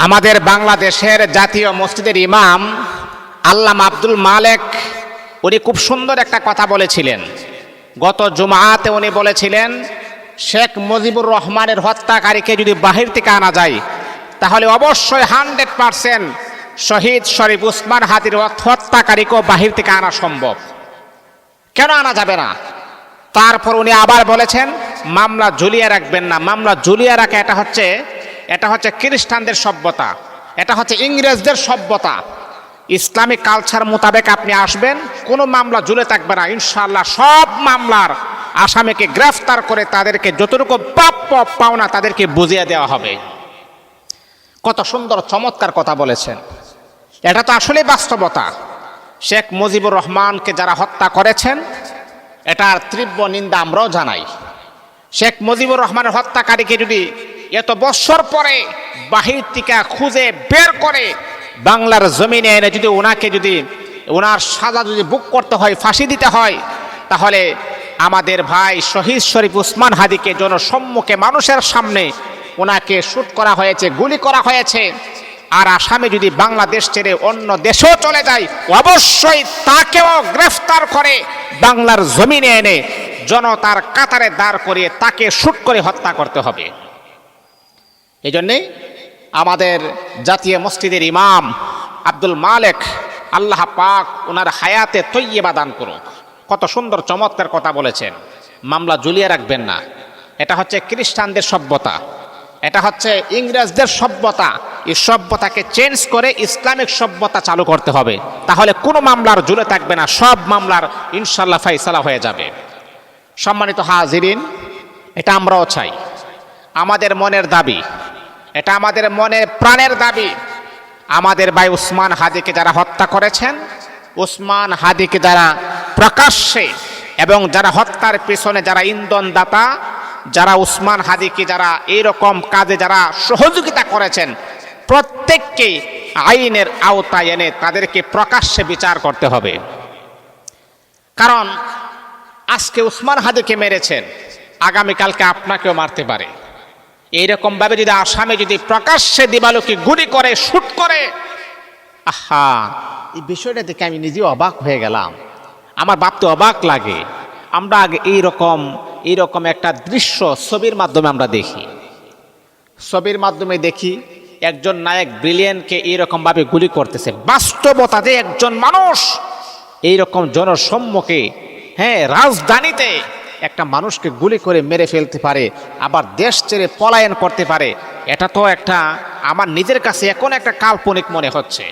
আমাদের বাংলাদেশের জাতীয় মসজিদের ইমাম আল্লামা আব্দুল মালেক উনি খুব সুন্দর একটা কথা বলেছিলেন। গত জুমাতে উনি বলেছিলেন, শেখ মুজিবুর রহমানের হত্যাকারীকে যদি বাহির থেকে আনা যায় তাহলে অবশ্যই 100% শহীদ শরীফ উসমান হাদির হত্যাকারীকেও বাহির থেকে আনা সম্ভব। কেন আনা যাবে না? তারপর উনি আবার বলেছেন, মামলা ঝুলিয়ে রাখবেন না। মামলা ঝুলিয়ে রাখা এটা হচ্ছে খ্রিস্টানদের সভ্যতা, এটা হচ্ছে ইংরেজদের সভ্যতা। ইসলামিক কালচার মোতাবেক আপনি আসবেন, কোনো মামলা ঝুলে থাকবে না। ইনশাআল্লাহ সব মামলার আসামিকে গ্রেফতার করে তাদেরকে যতটুকু প্রাপ্য পাওনা তাদেরকে বুঝিয়ে দেওয়া হবে। কত সুন্দর চমৎকার কথা বলেছেন। এটা তো আসলে বাস্তবতা। শেখ মুজিবুর রহমানকে যারা হত্যা করেছেন এটার তীব্র নিন্দা আমরাও জানাই। শেখ মুজিবুর রহমানের হত্যাকারীকে যদি এত বছর পরে বাহির থেকে খুঁজে বের করে বাংলার জমিনে এনে যদি ওনার সাজা যদি বুক করতে হয়, ফাঁসি দিতে হয়, তাহলে আমাদের ভাই শহীদ শরীফ উসমান হাদিকে জনসম্মুখে মানুষের সামনে ওনাকে শুট করা হয়েছে, গুলি করা হয়েছে। আর আসামি যদি বাংলাদেশ ছেড়ে অন্য দেশেও চলে যায়, অবশ্যই তাকেও গ্রেফতার করে বাংলার জমিনে এনে জনতার কাতারে দাঁড় করিয়ে তাকে শুট করে হত্যা করতে হবে। এই জন্যে আমাদের জাতীয় মসজিদের ইমাম আব্দুল মালেক, আল্লাহ পাক ওনার হায়াতে তৈয়বা দান করুক, কত সুন্দর চমৎকার কথা বলেছেন। মামলা ঝুলিয়ে রাখবেন না। এটা হচ্ছে খ্রিস্টানদের সভ্যতা, এটা হচ্ছে ইংরেজদের সভ্যতা। এই সভ্যতাকে চেঞ্জ করে ইসলামিক সভ্যতা চালু করতে হবে, তাহলে কোনো মামলার ঝুলে থাকবে না, সব মামলার ইনশাল্লাহ ফাইসালা হয়ে যাবে। সম্মানিত হাজিরিন, এটা আমরাও চাই, আমাদের মনের দাবি, এটা আমাদের মনের প্রাণের দাবি। আমাদের ভাই উসমান হাদিকে যারা হত্যা করেছেন, উসমান হাদিকে যারা প্রকাশ্যে এবং যারা হত্যার পেছনে যারা ইন্ধনদাতা, যারা উসমান হাদিকে যারা এইরকম কাজে যারা সহযোগিতা করেছেন, প্রত্যেককে আইনের আওতায় এনে তাদেরকে প্রকাশ্যে বিচার করতে হবে। কারণ আজকে উসমান হাদিকে মেরেছেন, আগামীকালকে আপনাকেও মারতে পারে। এইরকম ভাবে যদি আসামে যদি প্রকাশ্যে দিবালোকে গুলি করে, শুট করে, আহা, এই বিষয়টা দেখে আমি নিজেও অবাক হয়ে গেলাম। আমার ভাবতে অবাক লাগে। আমরা আগে এইরকম একটা দৃশ্য ছবির মাধ্যমে আমরা দেখি, ছবির মাধ্যমে দেখি একজন নায়ক ব্রিলিয়ানকে এইরকম ভাবে গুলি করতেছে। বাস্তবতাতে একজন মানুষ এইরকম জনসম্মুখে, রাজধানীতে একটা মানুষকে গুলি করে মেরে ফেলতে পারে, আবার দেশ ছেড়ে পলায়ন করতে পারে। এটা তো আমার নিজের কাছে এখন একটা কাল্পনিক মনে হচ্ছে।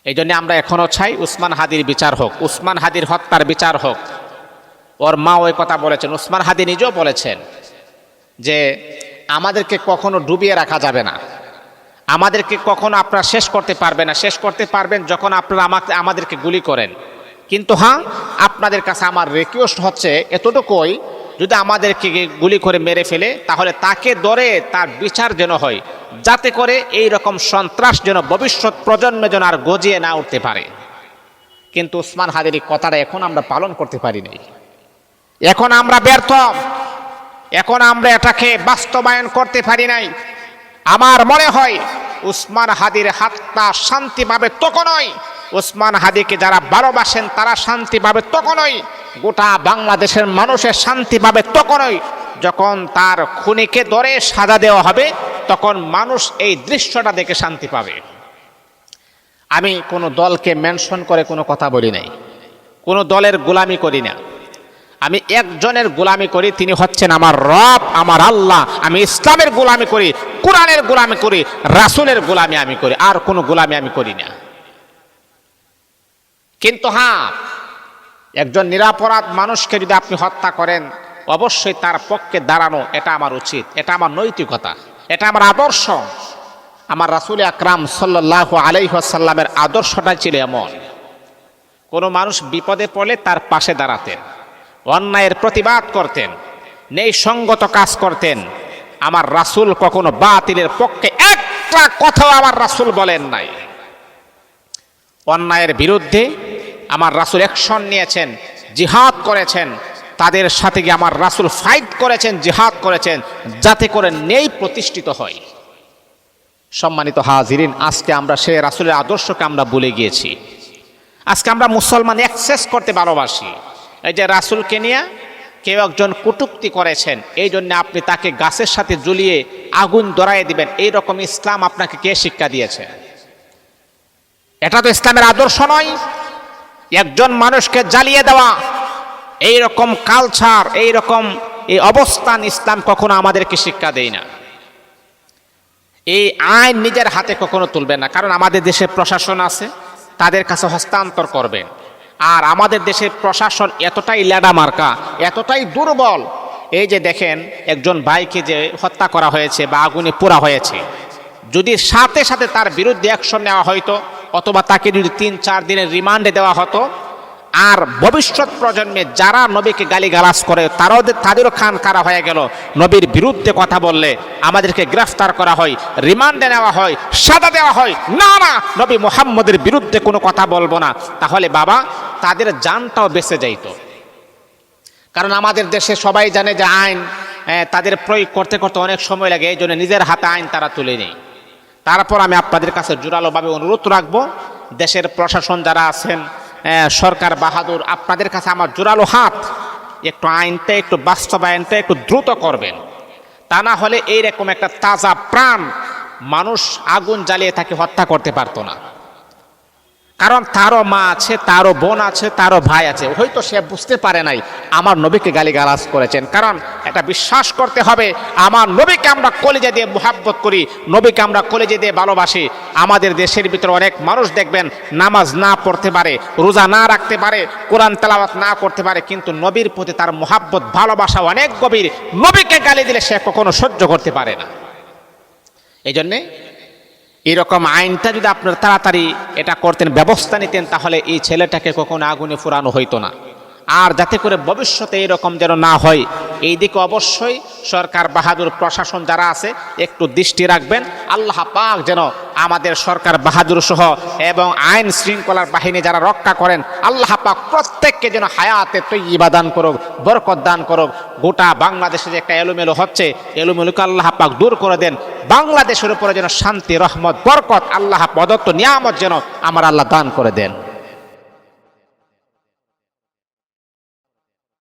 এই জন্য আমরা এখনো চাই উসমান হাদির বিচার হোক, উসমান হাদির হত্যার বিচার হোক। ওর মা ওই কথা বলেছেন, উসমান হাদি নিজেও বলেছেন যে আমাদেরকে কখনো ডুবিয়ে রাখা যাবে না, আমাদেরকে কখনো আপনারা শেষ করতে পারবেন না। শেষ করতে পারবেন যখন আপনারা আমাদেরকে গুলি করেন। কিন্তু আপনাদের কাছে আমার রিকোয়েস্ট হচ্ছে এতটুকুই, যদি আমাদেরকে গুলি করে মেরে ফেলে তাহলে তাকে ধরে তার বিচার যেন হয়, যাতে করে এই রকম সন্ত্রাস যেন ভবিষ্যৎ প্রজন্মে যেন আর গজিয়ে না উঠতে পারে। কিন্তু উসমান হাদির কথাটা এখন আমরা পালন করতে পারি নাই, এখন আমরা ব্যর্থ, এখন আমরা এটাকে বাস্তবায়ন করতে পারি নাই। আমার মনে হয় উসমান হাদির হত্যা শান্তি পাবে তখনই, উসমান হাদিকে যারা ভালোবাসেন তারা শান্তি পাবে তখনই, গোটা বাংলাদেশের মানুষের শান্তি পাবে তখনই, যখন তার খুনিকে ধরে সাজা দেওয়া হবে, তখন মানুষ এই দৃশ্যটা দেখে শান্তি পাবে। আমি কোনো দলকে মেনশন করে কোনো কথা বলি নাই, কোনো দলের গোলামি করি না। আমি একজনের গোলামি করি, তিনি হচ্ছেন আমার রব, আমার আল্লাহ। আমি ইসলামের গোলামি করি, কোরআনের গোলামি করি, রাসূলের গোলামি আমি করি, আর কোনো গোলামি আমি করি না। কিন্তু একজন নিরপরাধ মানুষকে যদি আপনি হত্যা করেন, অবশ্যই তার পক্ষে দাঁড়ানো এটা আমার উচিত, এটা আমার নৈতিকতা, এটা আমার আদর্শ। আমার রাসূল আকরাম সাল্লাল্লাহু আলাইহি ওয়াসাল্লামের আদর্শটা ছিল এমন, কোনো মানুষ বিপদে পড়লে তার পাশে দাঁড়াতেন, অন্যায়ের প্রতিবাদ করতেন, ন্যায়সঙ্গত কাজ করতেন। আমার রাসূল কখনো বাতিলের পক্ষে একটা কথাও আমার রাসূল বলেন নাই। অন্যায়ের বিরুদ্ধে আমার রাসূল অ্যাকশন নিয়েছেন, জিহাদ করেছেন, তাদের সাথে গিয়ে আমার রাসূল ফাইট করেছেন, জিহাদ করেছেন, যাতে করে ন্যায় প্রতিষ্ঠিত হয়। সম্মানিত হাজিরিন, আজকে আমরা সে রাসূলের আদর্শকে আমরা ভুলে গিয়েছি। আজকে আমরা মুসলমান অ্যাক্সেস করতে ভালোবাসি। এই যে রাসূলকে নিয়ে কেউ একজন কটূক্তি করেছেন, এই জন্য আপনি তাকে গাছের সাথে ঝুলিয়ে আগুন ধরায় দিবেন, এইরকম ইসলাম আপনাকে কে শিক্ষা দিয়েছে? এটা তো ইসলামের আদর্শ নয়। একজন মানুষকে জ্বালিয়ে দেওয়া, এইরকম কালচার, এইরকম এই অবস্থান ইসলাম কখনো আমাদেরকে শিক্ষা দেয় না। এই আইন নিজের হাতে কখনো তুলবেন না, কারণ আমাদের দেশে প্রশাসন আছে, তাদের কাছে হস্তান্তর করবেন। আর আমাদের দেশের প্রশাসন এতটাই ল্যাডা মার্কা, এতটাই দুর্বল। এই যে দেখেন একজন ভাইকে যে হত্যা করা হয়েছে বা আগুনে পোড়া হয়েছে, যদি সাথে সাথে তার বিরুদ্ধে অ্যাকশন নেওয়া হয়তো, অথবা তাকে যদি 3-4 দিনের রিমান্ডে দেওয়া হতো, আর ভবিষ্যৎ প্রজন্মে যারা নবীকে গালিগালাজ করে তাদেরও কান কারা হয়ে গেল। নবীর বিরুদ্ধে কথা বললে আমাদেরকে গ্রেফতার করা হয়, রিমান্ডে নেওয়া হয়, সাজা দেওয়া হয়, না না নবী মুহাম্মদের বিরুদ্ধে কোনো কথা বলবো না, তাহলে বাবা তাদের জানটাও বেঁচে যাইত। কারণ আমাদের দেশে সবাই জানে যে আইন তাদের প্রয়োগ করতে করতে অনেক সময় লাগে, এই জন্য নিজের হাতে আইন তারা তুলে নেয়। তারপর আমি আপনাদের কাছে জোরালোভাবে অনুরোধ রাখবো, দেশের প্রশাসন যারা আছেন, সরকার বাহাদুর, আপনাদের কাছে আমার জোরালো হাত, একটু আইনটা, একটু বাস্তবায়নটা একটু দ্রুত করবেন। তা না হলে এইরকম একটা তাজা প্রাণ মানুষ আগুন জ্বালিয়ে তাকে হত্যা করতে পারতো না। কারণ তারও মা আছে, তারও বোন আছে, তারও ভাই আছে, হয়তো সে বুঝতে পারে নাই আমার নবীকে গালিগালাজ করেছেন। কারণ এটা বিশ্বাস করতে হবে, আমার নবীকে আমরা কলিজা দিয়ে মুহাব্বত করি, নবীকে আমরা কলিজা দিয়ে ভালোবাসি। আমাদের দেশের ভিতরে অনেক মানুষ দেখবেন নামাজ না পড়তে পারে, রোজা না রাখতে পারে, কোরআন তেলাওয়াত না করতে পারে, কিন্তু নবীর প্রতি তার মুহাব্বত ভালোবাসা অনেক গভীর। নবীকে গালি দিলে সে কখনো সহ্য করতে পারে না। এই জন্যে এরকম আইনটা যদি আপনার তাড়াতাড়ি এটা করতেন, ব্যবস্থা নিতেন, তাহলে এই ছেলেটাকে কখনো আগুনে ফুরানো হইতো না। আর যাতে করে ভবিষ্যতে এরকম যেন না হয়, এই দিকে অবশ্যই সরকার বাহাদুর প্রশাসন যারা আছে একটু দৃষ্টি রাখবেন। আল্লাহ পাক যেন আমাদের সরকার বাহাদুর সহ এবং আইন শৃঙ্খলার বাহিনী যারা রক্ষা করেন, আল্লাহ পাক প্রত্যেককে যেন হায়াতে তৈয়্যিবা দান করুক, বরকত দান করুক। গোটা বাংলাদেশে যে একটা এলোমেলো হচ্ছে, এলোমেলোকে আল্লাহ পাক দূর করে দেন। বাংলাদেশের উপরে যেন শান্তি, রহমত, বরকত, আল্লাহ প্রদত্ত নিয়ামত যেন আমার আল্লাহ দান করে দেন।